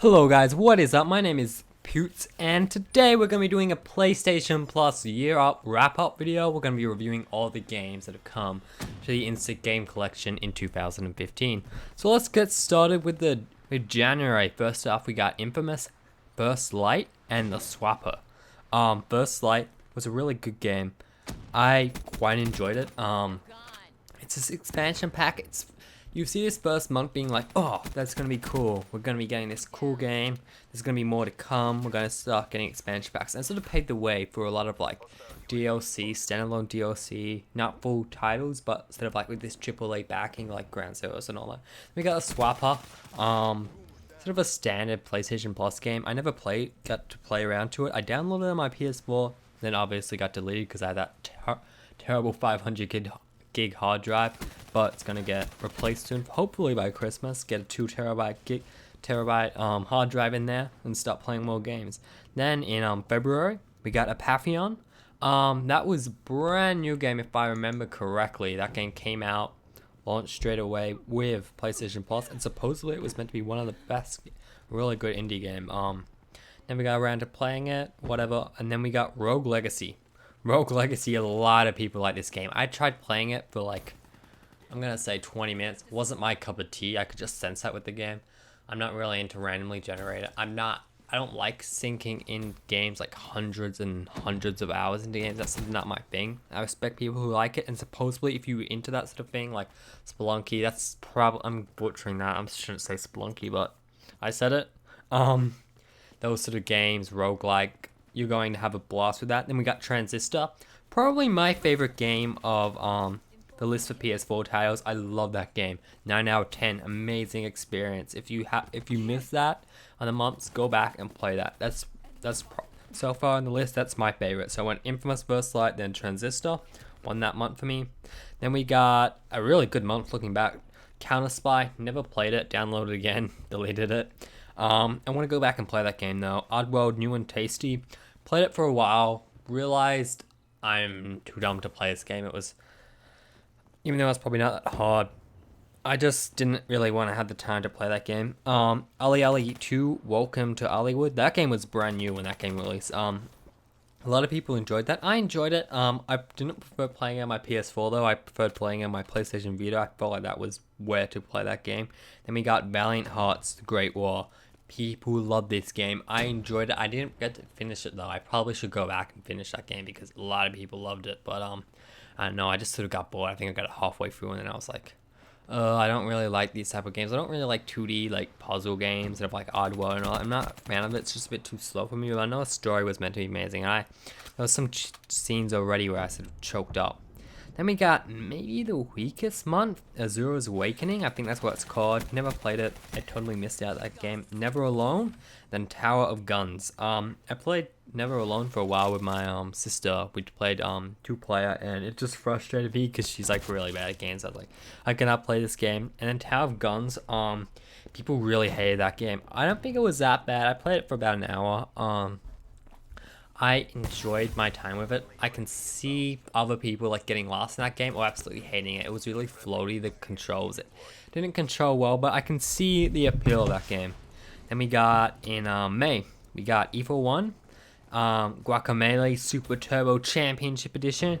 Hello guys, what is up? My name is Poots, and today we're going to be doing a PlayStation Plus year up wrap-up video. We're going to be reviewing all the games that have come to the Instant Game Collection in 2015. So let's get started with January. First off, we got Infamous, First Light, and The Swapper. First Light was a really good game. I quite enjoyed it. It's this expansion pack. You see this first month being like, oh, that's going to be cool. We're going to be getting this cool game. There's going to be more to come. We're going to start getting expansion packs. And it sort of paved the way for a lot of like DLC, standalone DLC, not full titles, but sort of like with this AAA backing like Ground Zeroes and all that. We got a Swapper, sort of a standard PlayStation Plus game. I never got to play around to it. I downloaded it on my PS4, then obviously got deleted because I had that terrible 500 gig hard drive, but it's gonna get replaced soon, hopefully by Christmas. Get a 2 terabyte hard drive in there and start playing more games. Then in February we got Apathion. That was a brand new game if I remember correctly. That game came out, launched straight away with PlayStation Plus, and supposedly it was meant to be one of the best, really good indie game. Then we got around to playing it, whatever, and then we got Rogue Legacy. Rogue Legacy, a lot of people like this game. I tried playing it for like, I'm gonna say 20 minutes. It wasn't my cup of tea. I could just sense that with the game. I'm not really into randomly generated. I don't like sinking in games like hundreds and hundreds of hours into games. That's not my thing. I respect people who like it, and supposedly if you're into that sort of thing, like Spelunky, that's probably, I'm butchering that. I shouldn't say Spelunky, but I said it. Those sort of games, roguelike, you're going to have a blast with that. Then we got Transistor, probably my favorite game of the list for PS4 titles. I love that game. 9 out of 10, amazing experience. If you miss that on the months, go back and play that. That's so far on the list, that's my favorite. So I went Infamous, First Light, then Transistor, won that month for me. Then we got a really good month looking back. Counter Spy, never played it, downloaded again, deleted it. I want to go back and play that game though. Oddworld, new and tasty. Played it for a while, realized I'm too dumb to play this game. It was, even though it's probably not that hard, I just didn't really want to have the time to play that game. Ali Ali 2, Welcome to Hollywood. That game was brand new when that game released. A lot of people enjoyed that. I enjoyed it. I didn't prefer playing it on my PS4 though. I preferred playing it on my PlayStation Vita. I felt like that was where to play that game. Then we got Valiant Hearts, The Great War. People love this game. I enjoyed it. I didn't get to finish it though. I probably should go back and finish that game because a lot of people loved it. But I don't know. I just sort of got bored. I think I got it halfway through and then I was like, I don't really like these type of games. I don't really like 2D like puzzle games and like Oddworld and all. I'm not a fan of it. It's just a bit too slow for me. But I know the story was meant to be amazing. There was some scenes already where I sort of choked up. Then we got maybe the weakest month, Azura's Awakening. I think that's what it's called. Never played it. I totally missed out that game. Never Alone, then Tower of Guns. I played Never Alone for a while with my sister. We played 2-player, and it just frustrated me because she's like really bad at games. I was like, I cannot play this game. And then Tower of Guns, people really hated that game. I don't think it was that bad. I played it for about an hour. I enjoyed my time with it. I can see other people like getting lost in that game or absolutely hating it. It was really floaty, the controls. It didn't control well, but I can see the appeal of that game. Then we got in May, we got Evil 1, Guacamelee Super Turbo Championship Edition,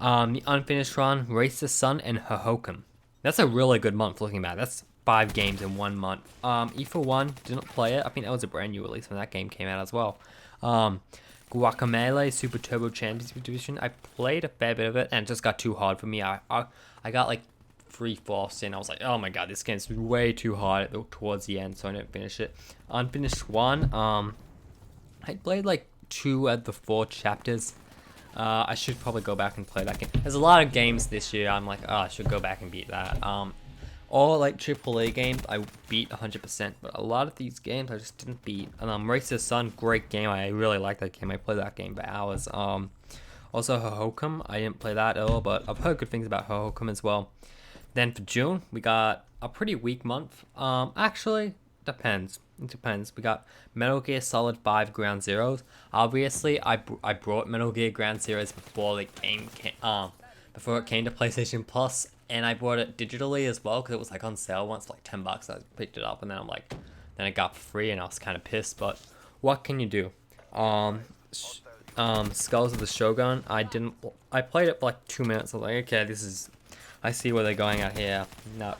The Unfinished Run, Race the Sun, and Hohokum. That's a really good month looking back. That's 5 games in 1 month. Evil 1, didn't play it. I think that was a brand new release when that game came out as well. Guacamelee Super Turbo Championship Edition. I played a fair bit of it and it just got too hard for me. I got like 3/4 in. I was like, oh my god, this game's way too hard towards the end, so I didn't finish it. Unfinished 1. I played like 2 of the 4 chapters. I should probably go back and play that game. There's a lot of games this year. I'm like, oh, I should go back and beat that. All like AAA games I beat 100%, but a lot of these games I just didn't beat. And Race to the Sun, great game. I really like that game. I played that game for hours. Also Hohokum, I didn't play that at all, but I've heard good things about Hohokum as well. Then for June, we got a pretty weak month. Actually, depends. It depends. We got Metal Gear Solid 5 Ground Zeroes. Obviously, I brought Metal Gear Ground Zeroes before the game before it came to PlayStation Plus. And I bought it digitally as well because it was like on sale once for like $10. I picked it up and then I'm like, then it got free, and I was kind of pissed. But what can you do? Skulls of the Shogun. I played it for like 2 minutes. I was like, okay, I see where they're going at here. Not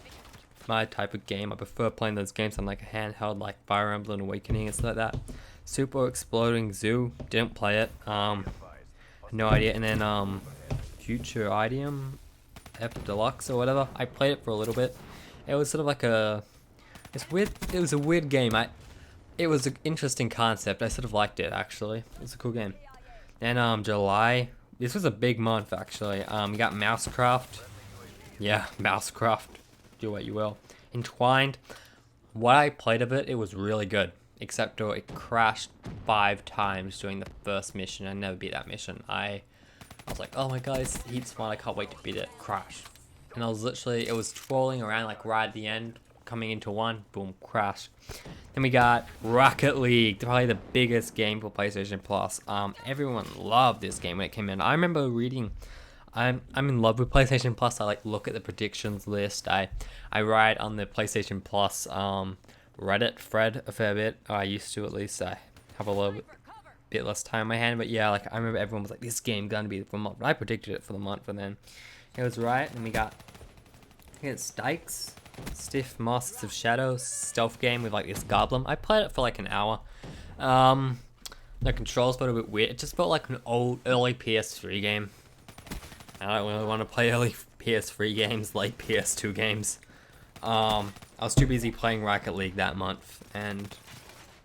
my type of game. I prefer playing those games on like a handheld, like Fire Emblem Awakening and stuff like that. Super Exploding Zoo. Didn't play it. No idea. And then Future Idiom Ep Deluxe or whatever. I played it for a little bit. It was sort of like it's weird. It was a weird game. It was an interesting concept. I sort of liked it actually. It was a cool game. And July. This was a big month actually. We got Mousecraft. Yeah, Mousecraft. Do what you will. Entwined. What I played of it, it was really good. Except it crashed 5 times during the first mission. I never beat that mission. I was like, oh my god, it's heaps fun. I can't wait to beat it. Crash. And I was literally, it was twirling around like right at the end, coming into one, boom, crash. Then we got Rocket League, probably the biggest game for PlayStation Plus. Everyone loved this game when it came in. I remember reading, I'm in love with PlayStation Plus. I like look at the predictions list. I write on the PlayStation Plus Reddit thread a fair bit. I used to, at least. I have a little bit less time on my hand, but yeah, like I remember everyone was like, this game gonna be for the month. I predicted it for the month, and then it was right. And we got Stikes, Stiff Masks of Shadows, stealth game with like this goblin. I played it for like an hour. The controls felt a bit weird. It just felt like an early PS3 game. I don't really want to play early PS3 games, late PS2 games. I was too busy playing Rocket League that month, and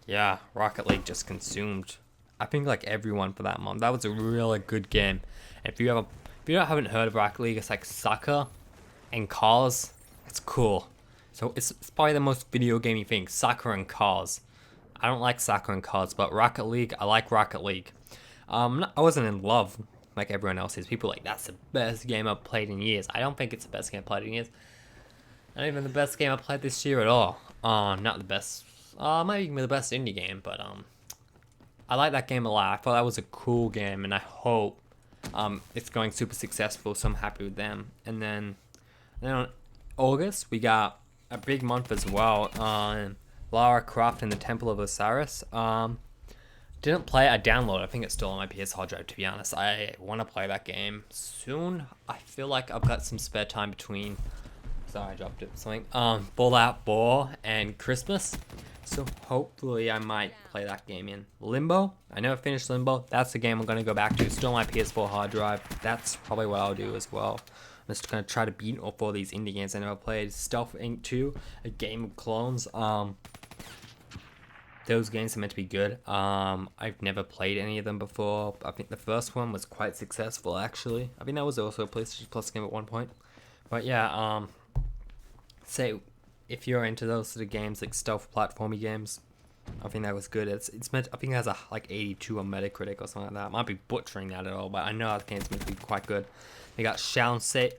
yeah, Rocket League just consumed, I think, like everyone for that month. That was a really good game. And if you haven't heard of Rocket League, it's like soccer and cars. It's cool. So it's probably the most video gamey thing, soccer and cars. I don't like soccer and cars, but Rocket League, I like Rocket League. I wasn't in love like everyone else is. People are like, that's the best game I've played in years. I don't think it's the best game I've played in years. Not even the best game I played this year at all. Not the best. Maybe even the best indie game, but I like that game a lot. I thought that was a cool game, and I hope it's going super successful. So I'm happy with them. And then on August we got a big month as well. Lara Croft and the Temple of Osiris. Didn't play it. I downloaded. I think it's still on my PS hard drive. To be honest, I want to play that game soon. I feel like I've got some spare time between. Sorry, I dropped it. Something. Fallout 4 and Christmas. So hopefully I might play that game in Limbo. I never finished Limbo. That's the game I'm going to go back to. Still on my PS4 hard drive. That's probably what I'll do as well. I'm just going to try to beat all 4 of these indie games I never played. Stealth Inc. 2, a game of clones. Those games are meant to be good. I've never played any of them before. I think the first one was quite successful, actually. I think that was also a PlayStation Plus game at one point. But yeah, say if you're into those sort of games, like stealth platformy games, I think that was good. It's meant. I think it has a like 82 on Metacritic or something like that. I might be butchering that at all, but I know that game's meant to be quite good. They got Sound Shapes.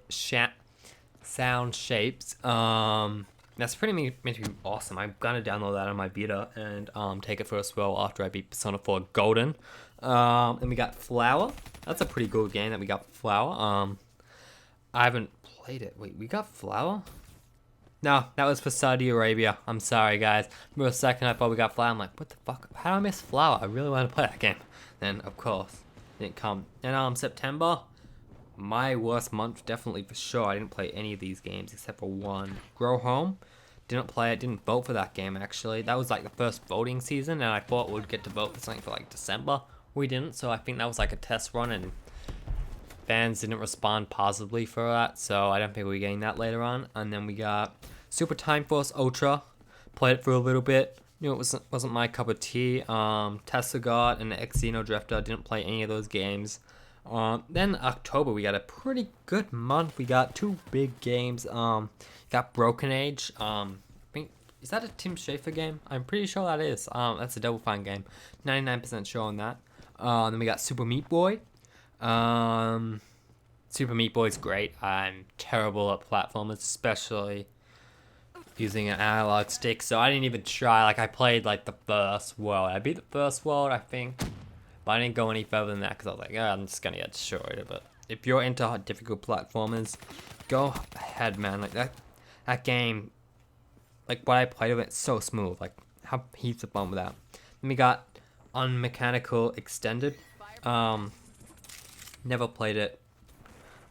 That's pretty meant to be awesome. I'm gonna download that on my Vita and take it for a swirl after I beat Persona 4 Golden. And we got Flower. That's a pretty good game that we got Flower. I haven't played it. Wait, we got Flower? No, that was for Saudi Arabia. I'm sorry, guys. For a second, I thought we got Flower. I'm like, what the fuck? How do I miss Flower? I really want to play that game. Then, of course, it didn't come. And September, my worst month, definitely for sure. I didn't play any of these games except for one. Grow Home. Didn't play it. Didn't vote for that game, actually. That was like the first voting season, and I thought we'd get to vote for something for like December. We didn't, so I think that was like a test run, and fans didn't respond positively for that, so I don't think we're getting that later on. And then we got Super Time Force Ultra. Played it for a little bit. You know, it wasn't my cup of tea. Tesla God and Xeno Drifter. Didn't play any of those games. Then October, we got a pretty good month. We got 2 big games. Got Broken Age. I think, is that a Tim Schafer game? I'm pretty sure that is. That's a Double Fine game. 99% sure on that. Then we got Super Meat Boy. Super Meat Boy's great. I'm terrible at platformers, especially using an analog stick, so I didn't even try. Like, I played like the first world. I beat the first world, I think, but I didn't go any further than that because I was like, oh, I'm just gonna get destroyed. But if you're into difficult platformers, go ahead, man. Like that game, like what I played of it, it's so smooth. Like have heaps of fun with that. Then we got Unmechanical Extended. Never played it.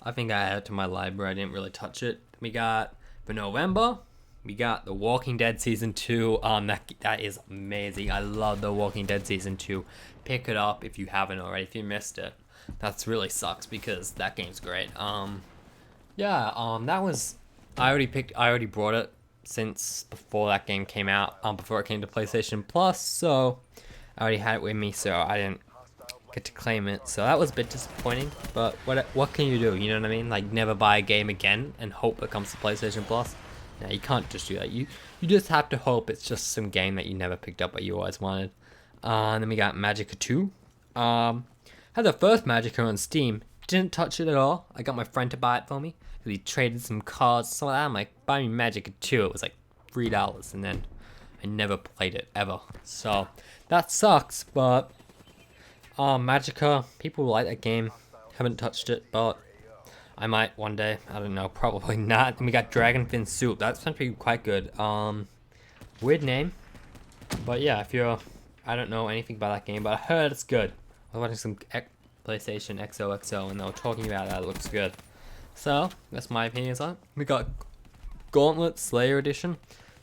I think I added it to my library. I didn't really touch it. We got for November. We got The Walking Dead Season 2. That is amazing. I love The Walking Dead Season 2. Pick it up if you haven't already. If you missed it, that's really sucks because that game's great. That was. I already brought it since before that game came out. Before it came to PlayStation Plus, so I already had it with me. So I didn't get to claim it. So that was a bit disappointing. But what can you do? You know what I mean? Like never buy a game again and hope it comes to PlayStation Plus. Yeah, you can't just do that. You just have to hope it's just some game that you never picked up but you always wanted. And then we got Magicka 2. Had the first Magicka on Steam. Didn't touch it at all. I got my friend to buy it for me. He traded some cards, some of that. I'm like, buy me Magicka 2. It was like $3, and then I never played it ever. So that sucks. But Magicka, people like that game. Haven't touched it, but I might one day. I don't know. Probably not. Then we got Dragonfin Soup. That's supposed to be quite good. Weird name, but yeah. If you're, I don't know anything about that game, but I heard it's good. I was watching some PlayStation XOXO, and they were talking about that. It looks good. So that's my opinions on it. We got Gauntlet Slayer Edition.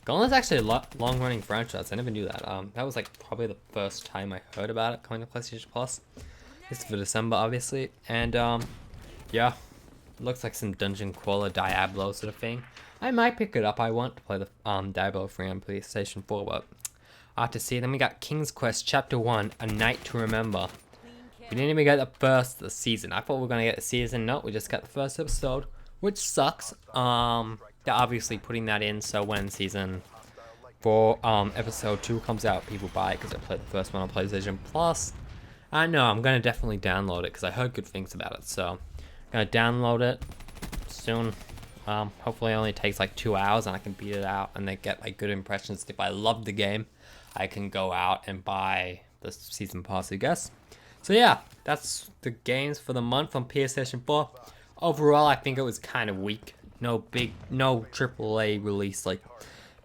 Gauntlet's actually a long-running franchise. I never knew that. That was like probably the first time I heard about it coming to PlayStation Plus. It's for December, obviously, and yeah. Looks like some dungeon crawler Diablo sort of thing. I might pick it up. I want to play the Diablo 3 on PlayStation 4, but I have to see. Then we got King's Quest Chapter 1, A Night to Remember. We didn't even get the season. I thought we were going to get the season. No, we just got the first episode, which sucks. They're obviously putting that in so when season 4, episode 2 comes out, people buy it because I played the first one on PlayStation Plus. I know, I'm going to definitely download it because I heard good things about it, so I'm going to download it soon. Hopefully it only takes like 2 hours and I can beat it out and then get like good impressions. If I love the game, I can go out and buy the season pass, I guess. So yeah, that's the games for the month on PlayStation 4. Overall, I think it was kind of weak. No AAA release like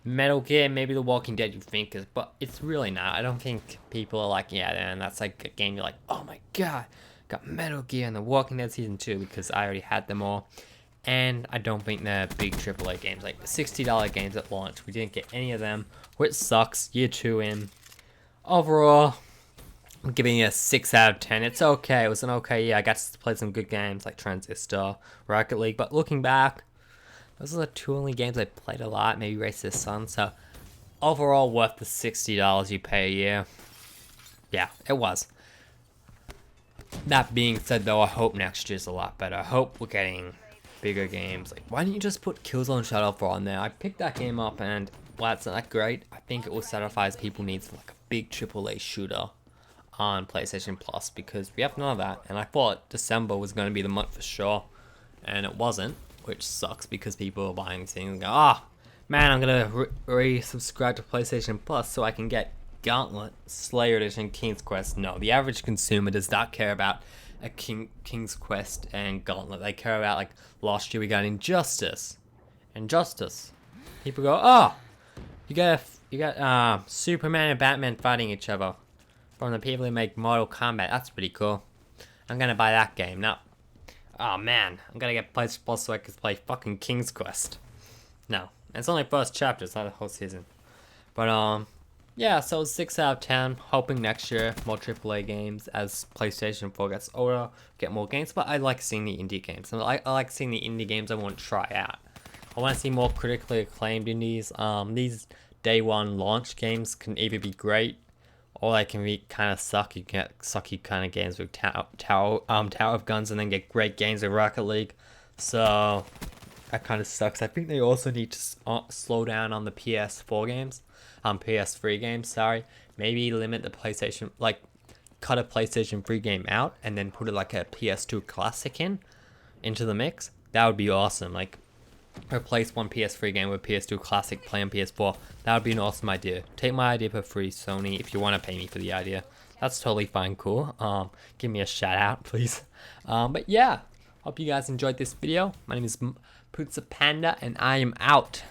Metal Gear, maybe The Walking Dead you think is, but it's really not. I don't think people are like, yeah, man, that's like a game you're like, oh my god, got Metal Gear and The Walking Dead Season 2 because I already had them all. And I don't think they're big AAA games, like the $60 games at launch. We didn't get any of them, which sucks. Year 2 in. Overall, I'm giving it a 6 out of 10. It's okay. It was an okay year. I got to play some good games like Transistor, Rocket League. But looking back, those are the 2 only games I played a lot. Maybe Race to the Sun. So overall, worth the $60 you pay a year. Yeah, it was. That being said, though, I hope next year's a lot better. I hope we're getting bigger games. Like, why didn't you just put Killzone Shadowfall on there? I picked that game up, and while it's not that great, I think it will satisfy people needs like a big AAA shooter on PlayStation Plus because we have none of that. And I thought December was going to be the month for sure, and it wasn't, which sucks because people are buying things and go, man, I'm going to re-subscribe to PlayStation Plus so I can get Gauntlet, Slayer Edition, King's Quest. No, the average consumer does not care about a King's Quest and Gauntlet. They care about, like, last year we got Injustice. People go, you got Superman and Batman fighting each other from the people who make Mortal Kombat. That's pretty cool. I'm gonna buy that game. Now, oh man, I'm gonna get PlayStation Plus so I can play fucking King's Quest. No, it's only first chapter, it's not a whole season. But yeah, so 6 out of 10. Hoping next year more AAA games as PlayStation 4 gets older, get more games. But I like seeing the indie games. I like seeing the indie games I want to try out. I want to see more critically acclaimed indies. These day one launch games can either be great or they can be kind of suck. You get sucky kind of games with Tower of Guns, and then get great games with Rocket League. So that kind of sucks. I think they also need to slow down on the PS4 games. PS3 games, sorry. Maybe limit the PlayStation, like cut a PlayStation 3 game out and then put it like a PS2 classic into the mix. That would be awesome. Like replace one PS3 game with PS2 classic, play on PS4. That would be an awesome idea. Take my idea for free, Sony, if you want to pay me for the idea. That's totally fine, cool. Give me a shout out, please. But yeah, hope you guys enjoyed this video. My name is PsPlus and I am out.